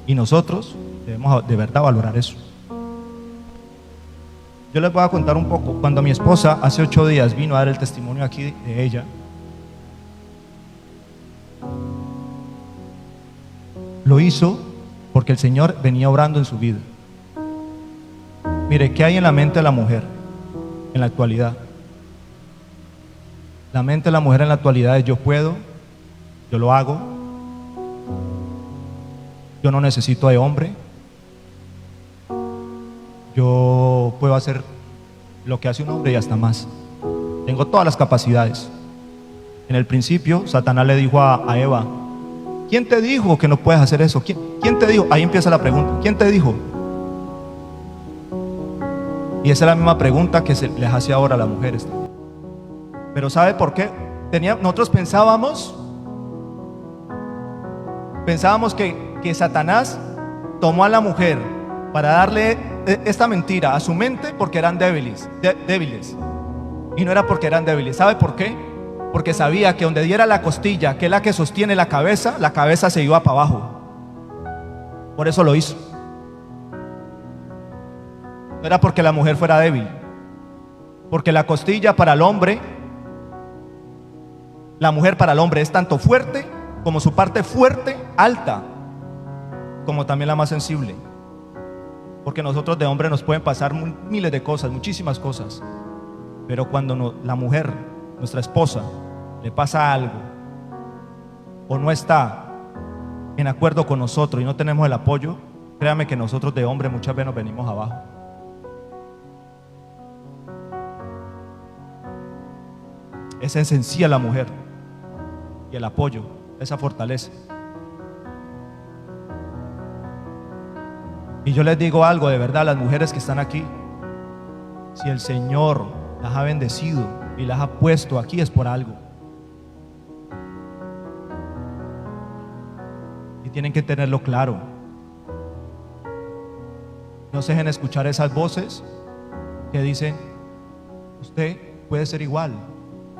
Y nosotros debemos de verdad valorar eso. Yo les voy a contar un poco. Cuando mi esposa hace 8 días vino a dar el testimonio aquí de ella, lo hizo porque el Señor venía obrando en su vida. Mire, ¿qué hay en la mente de la mujer en la actualidad? La mente de la mujer en la actualidad es: yo puedo, yo lo hago, yo no necesito de hombre, yo puedo hacer lo que hace un hombre y hasta más. Tengo todas las capacidades. En el principio, Satanás le dijo a Eva: ¿quién te dijo que no puedes hacer eso? ¿Quién te dijo? Ahí empieza la pregunta. ¿Quién te dijo? Y esa es la misma pregunta que se les hace ahora a las mujeres. Pero ¿sabe por qué? Nosotros pensábamos que Satanás tomó a la mujer para darle esta mentira a su mente porque eran débiles. Y no era porque eran débiles. ¿Sabe por qué? Porque sabía que donde diera la costilla, que es la que sostiene la cabeza se iba para abajo. Por eso lo hizo. No era porque la mujer fuera débil, porque la costilla para el hombre La mujer para el hombre es tanto fuerte como su parte fuerte, alta, como también la más sensible. Porque nosotros de hombre nos pueden pasar miles de cosas, muchísimas cosas. Pero cuando la mujer, nuestra esposa, le pasa algo o no está en acuerdo con nosotros y no tenemos el apoyo, créame que nosotros de hombre muchas veces nos venimos abajo. Es esencial la mujer y el apoyo, esa fortaleza. Y yo les digo algo de verdad, las mujeres que están aquí, si el Señor las ha bendecido y las ha puesto aquí es por algo. Y tienen que tenerlo claro. No se dejen escuchar esas voces que dicen: usted puede ser igual,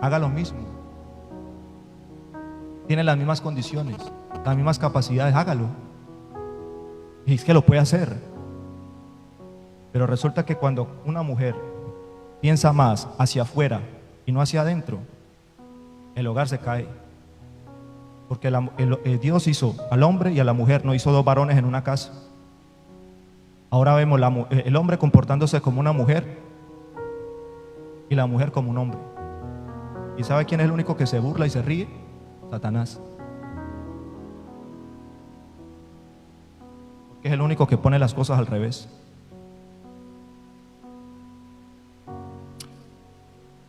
haga lo mismo, tiene las mismas condiciones, las mismas capacidades, hágalo. Y es que lo puede hacer. Pero resulta que cuando una mujer piensa más hacia afuera y no hacia adentro, el hogar se cae. Porque Dios hizo al hombre y a la mujer, no hizo dos varones en una casa. Ahora vemos el hombre comportándose como una mujer y la mujer como un hombre. ¿Y sabe quién es el único que se burla y se ríe? Satanás. Porque es el único que pone las cosas al revés.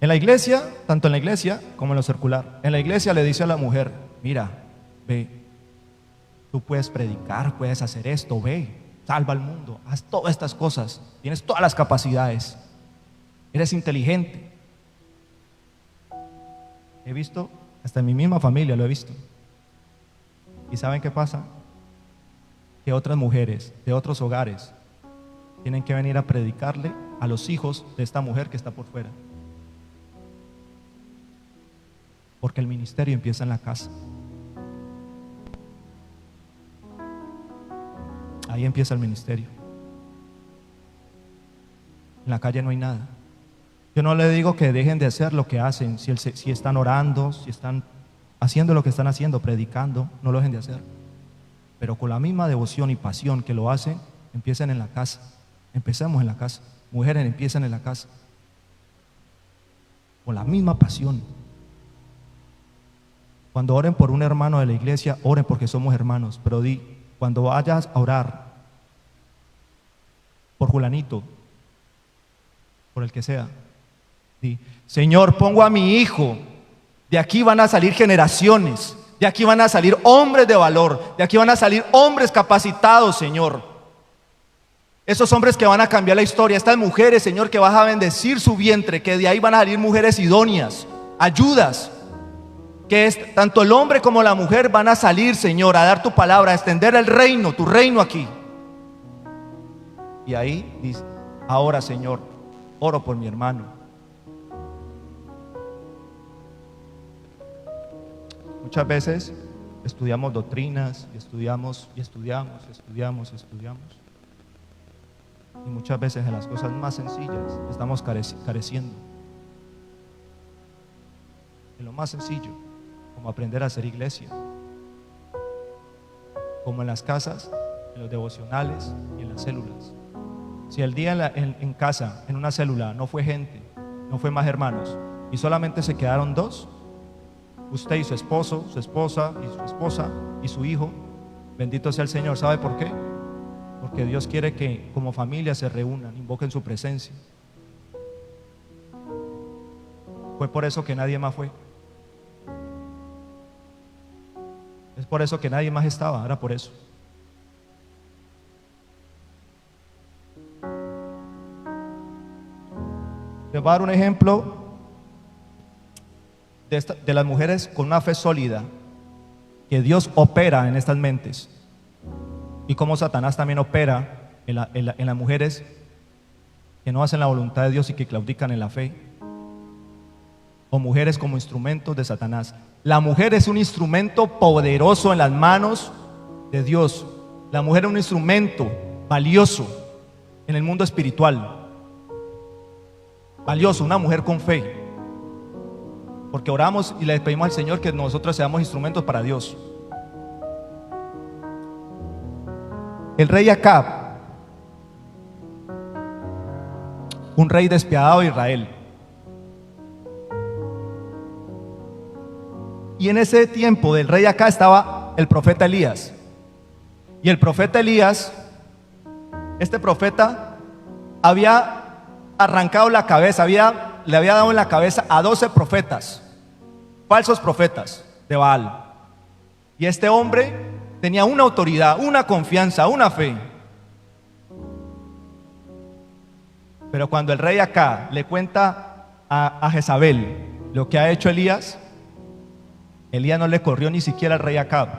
En la iglesia, tanto en la iglesia como en lo secular, en la iglesia le dice a la mujer: mira, ve, tú puedes predicar, puedes hacer esto, ve, salva al mundo, haz todas estas cosas, tienes todas las capacidades, eres inteligente. He visto, hasta en mi misma familia lo he visto. ¿Y saben qué pasa? Que otras mujeres de otros hogares tienen que venir a predicarle a los hijos de esta mujer que está por fuera. Porque el ministerio empieza en la casa. Ahí empieza el ministerio. En la calle no hay nada. Yo no le digo que dejen de hacer lo que hacen. Si están orando, si están haciendo lo que están haciendo, predicando, no lo dejen de hacer. Pero con la misma devoción y pasión que lo hacen, empiecen en la casa. Empecemos en la casa. Mujeres, empiezan en la casa. Con la misma pasión. Cuando oren por un hermano de la iglesia, oren porque somos hermanos. Pero cuando vayas a orar por Julanito, por el que sea, di: Señor, pongo a mi hijo. De aquí van a salir generaciones. De aquí van a salir hombres de valor. De aquí van a salir hombres capacitados, Señor. Esos hombres que van a cambiar la historia. Estas mujeres, Señor, que vas a bendecir su vientre. Que de ahí van a salir mujeres idóneas, ayudas. Que tanto el hombre como la mujer van a salir, Señor, a dar tu palabra, a extender el reino, tu reino aquí. Y ahí dice: ahora, Señor, oro por mi hermano. Muchas veces estudiamos doctrinas y estudiamos. Y muchas veces en las cosas más sencillas estamos careciendo. En lo más sencillo, como aprender a hacer iglesia, como en las casas, en los devocionales y en las células. Si el día en casa, en una célula, no fue gente, no fue más hermanos, y solamente se quedaron dos, usted y su esposo, su esposa y su esposa y su hijo, bendito sea el Señor. ¿Sabe por qué? Porque Dios quiere que como familia se reúnan, invoquen su presencia. Fue por eso que nadie más fue. Es por eso que nadie más estaba, era por eso. Les voy a dar un ejemplo de las mujeres con una fe sólida, que Dios opera en estas mentes, y cómo Satanás también opera en las mujeres que no hacen la voluntad de Dios y que claudican en la fe, o mujeres como instrumentos de Satanás. La mujer es un instrumento poderoso en las manos de Dios. La mujer es un instrumento valioso en el mundo espiritual. Valioso, una mujer con fe. porque oramos y le pedimos al Señor que nosotros seamos instrumentos para Dios. El rey Acab, un rey despiadado de Israel. Y en ese tiempo del rey Acab estaba el profeta Elías. Y el profeta Elías, este profeta, había arrancado la cabeza, le había dado en la cabeza a 12 profetas, falsos profetas de Baal. Y este hombre tenía una autoridad, una confianza, una fe. Pero cuando el rey Acab le cuenta a Jezabel lo que ha hecho Elías, Elías no le corrió ni siquiera al rey Acab,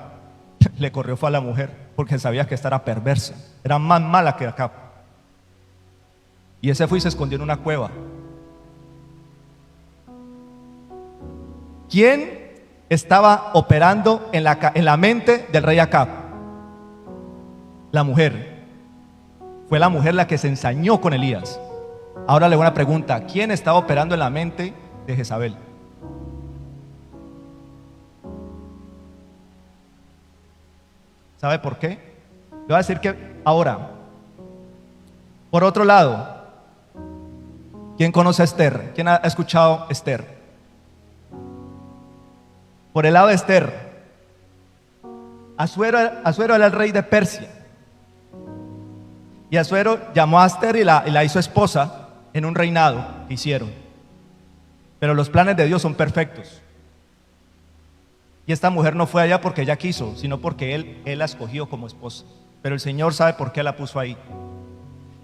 le corrió fue a la mujer, porque sabía que esta era perversa, era más mala que Acab. Y ese fue y se escondió en una cueva. ¿Quién estaba operando en la mente del rey Acab? La mujer. Fue la mujer la que se ensañó con Elías. Ahora le hago una pregunta: ¿quién estaba operando en la mente de Jezabel? ¿Sabe por qué? Le voy a decir que ahora, por otro lado, ¿quién conoce a Esther? ¿Quién ha escuchado Esther? Por el lado de Esther, Asuero era el rey de Persia. Y Asuero llamó a Esther y la hizo esposa en un reinado que hicieron. Pero los planes de Dios son perfectos. Y esta mujer no fue allá porque ella quiso, sino porque él la escogió como esposa. Pero el Señor sabe por qué la puso ahí.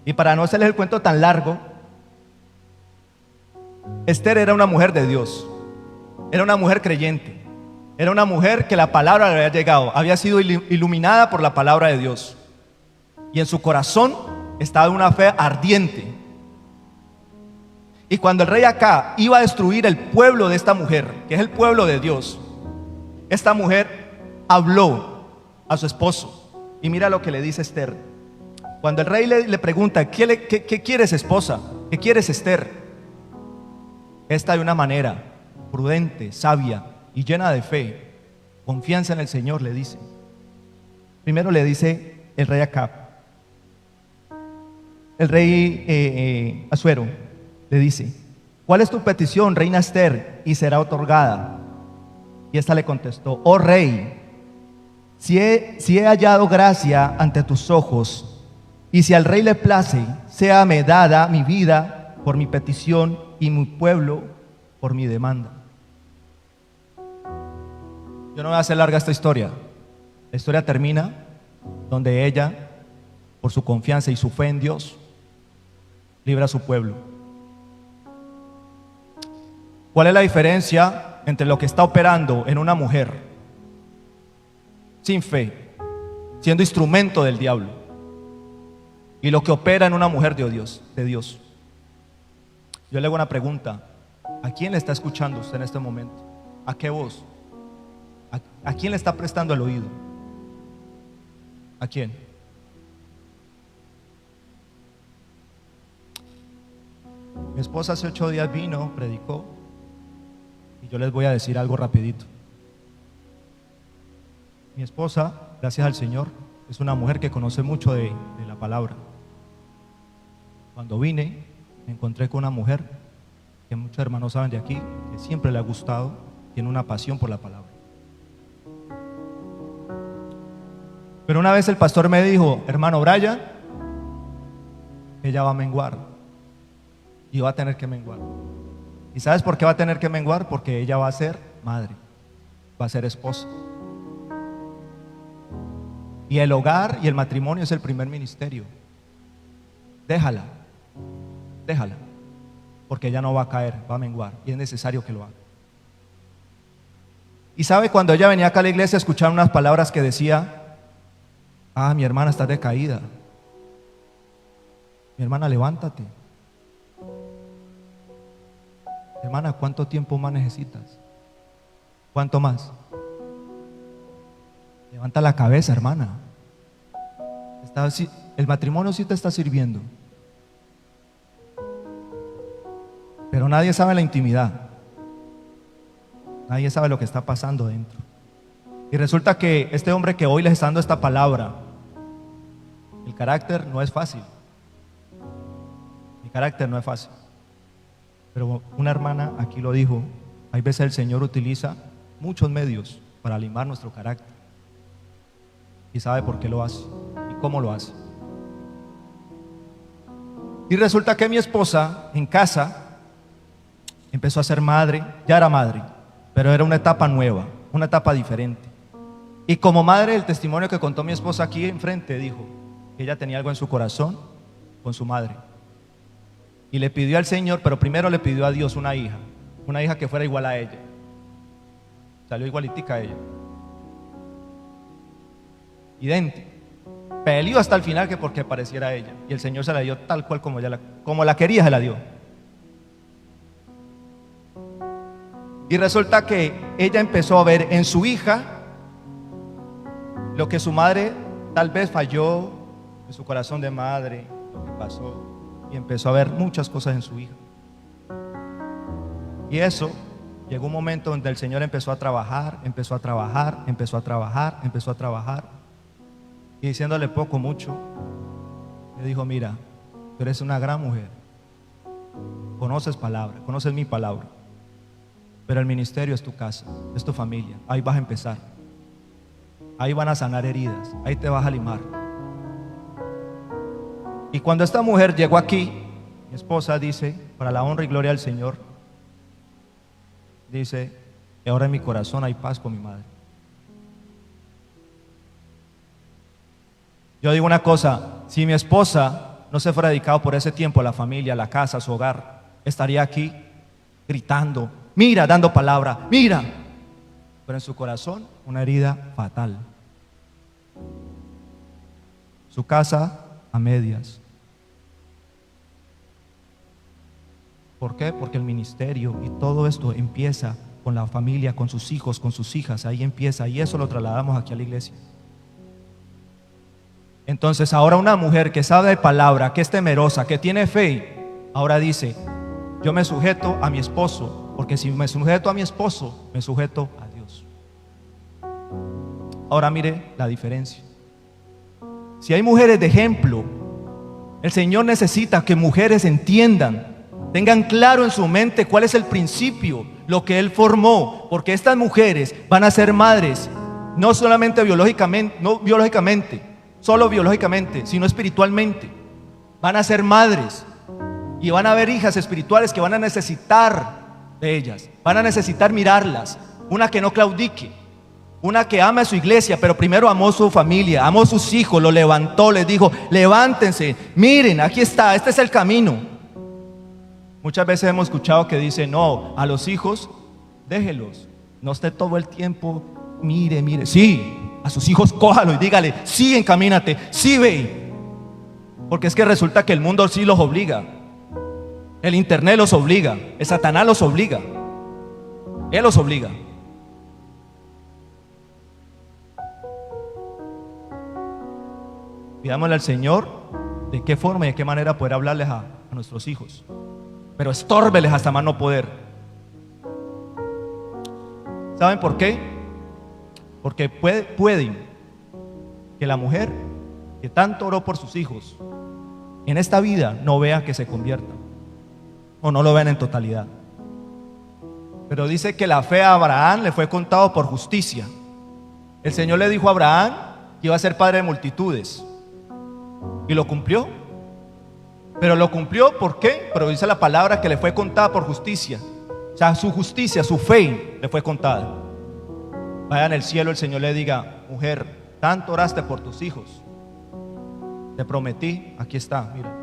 Y para no hacerles el cuento tan largo, Esther era una mujer de Dios. Era una mujer creyente. Era una mujer que la palabra le había llegado. Había sido iluminada por la palabra de Dios. Y en su corazón estaba una fe ardiente. Y cuando el rey Acab iba a destruir el pueblo de esta mujer, que es el pueblo de Dios, esta mujer habló a su esposo. Y mira lo que le dice Esther. Cuando el rey le pregunta: ¿qué quieres, esposa? ¿Qué quieres, Esther? Esta, de una manera prudente, sabia y llena de fe, confianza en el Señor, le dice. Primero le dice el rey Acab, el rey Asuero le dice: ¿cuál es tu petición, reina Esther? Y será otorgada. Y esta le contestó: oh rey, si he hallado gracia ante tus ojos, y si al rey le place, séame dada mi vida por mi petición y mi pueblo por mi demanda. Yo no voy a hacer larga esta historia. La historia termina donde ella, por su confianza y su fe en Dios, libra a su pueblo. ¿Cuál es la diferencia entre lo que está operando en una mujer sin fe, siendo instrumento del diablo, y lo que opera en una mujer de Dios? Yo le hago una pregunta: ¿a quién le está escuchando usted en este momento? ¿A qué voz? ¿A quién le está prestando el oído? ¿A quién? Mi esposa hace 8 días vino, predicó, y yo les voy a decir algo rapidito. Mi esposa, gracias al Señor, es una mujer que conoce mucho de la palabra. Cuando vine, me encontré con una mujer que muchos hermanos saben de aquí, que siempre le ha gustado, tiene una pasión por la palabra. Pero una vez el pastor me dijo: hermano Brian, ella va a menguar, y va a tener que menguar. ¿Y sabes por qué va a tener que menguar? Porque ella va a ser madre, va a ser esposa. Y el hogar y el matrimonio es el primer ministerio. Déjala, porque ella no va a caer, va a menguar, y es necesario que lo haga. Y sabe, cuando ella venía acá a la iglesia, escuchaba unas palabras que decía: ah, mi hermana está decaída, mi hermana, levántate. Hermana, ¿cuánto tiempo más necesitas? ¿Cuánto más? Levanta la cabeza, hermana. El matrimonio sí te está sirviendo, pero nadie sabe la intimidad. Nadie sabe lo que está pasando dentro. Y resulta que este hombre que hoy les está dando esta palabra, el carácter no es fácil. El carácter no es fácil. Pero una hermana aquí lo dijo, hay veces el Señor utiliza muchos medios para limar nuestro carácter. Y sabe por qué lo hace y cómo lo hace. Y resulta que mi esposa en casa empezó a ser madre, ya era madre, pero era una etapa nueva, una etapa diferente. Y como madre, el testimonio que contó mi esposa aquí enfrente dijo que ella tenía algo en su corazón con su madre. Y le pidió al Señor, pero primero le pidió a Dios una hija que fuera igual a ella. Salió igualitica a ella. Idéntica. Peleó hasta el final que porque pareciera a ella. Y el Señor se la dio tal cual como la quería, se la dio. Y resulta que ella empezó a ver en su hija lo que su madre tal vez falló en su corazón de madre, lo que pasó. Y empezó a ver muchas cosas en su hija. Y eso, llegó un momento donde el Señor empezó a trabajar. Y diciéndole poco, mucho, le dijo: mira, tú eres una gran mujer, conoces palabra, conoces mi palabra, pero el ministerio es tu casa, es tu familia. Ahí vas a empezar, ahí van a sanar heridas, ahí te vas a limar. Y cuando esta mujer llegó aquí, mi esposa dice, para la honra y gloria del Señor, dice: y ahora en mi corazón hay paz con mi madre. Yo digo una cosa, si mi esposa no se fuera dedicado por ese tiempo a la familia, a la casa, a su hogar, estaría aquí gritando, mira, dando palabra, mira, pero en su corazón una herida fatal. Su casa a medias. ¿Por qué? Porque el ministerio y todo esto empieza con la familia, con sus hijos, con sus hijas. Ahí empieza, y eso lo trasladamos aquí a la iglesia. Entonces ahora una mujer que sabe de palabra, que es temerosa, que tiene fe, ahora dice: yo me sujeto a mi esposo, porque si me sujeto a mi esposo, me sujeto a Dios. Ahora mire la diferencia. Si hay mujeres de ejemplo, el Señor necesita que mujeres entiendan, tengan claro en su mente cuál es el principio, lo que Él formó, porque estas mujeres van a ser madres, no solamente biológicamente, solo biológicamente, sino espiritualmente. Van a ser madres y van a haber hijas espirituales que van a necesitar de ellas, van a necesitar mirarlas. Una que no claudique, una que ama a su iglesia, pero primero amó su familia, amó a sus hijos, lo levantó, les dijo: levántense, miren, aquí está, este es el camino. Muchas veces hemos escuchado que dicen: no, a los hijos déjelos, no esté todo el tiempo, mire, sí, a sus hijos cójalo y dígale: sí, encamínate, sí, ve. Porque es que resulta que el mundo sí los obliga, el internet los obliga, el Satanás los obliga, él los obliga. Pidámosle al Señor de qué forma y de qué manera poder hablarles a nuestros hijos, pero estórbeles hasta más no poder. ¿Saben por qué? Porque pueden que la mujer que tanto oró por sus hijos en esta vida no vea que se conviertan, o no lo vean en totalidad. Pero dice que la fe a Abraham le fue contado por justicia. El Señor le dijo a Abraham que iba a ser padre de multitudes, y lo cumplió. Pero lo cumplió, ¿por qué? Pero dice la palabra que le fue contada por justicia. O sea, su justicia, su fe le fue contada. Vaya en el cielo, el Señor le diga: mujer, tanto oraste por tus hijos, te prometí, aquí está, mira,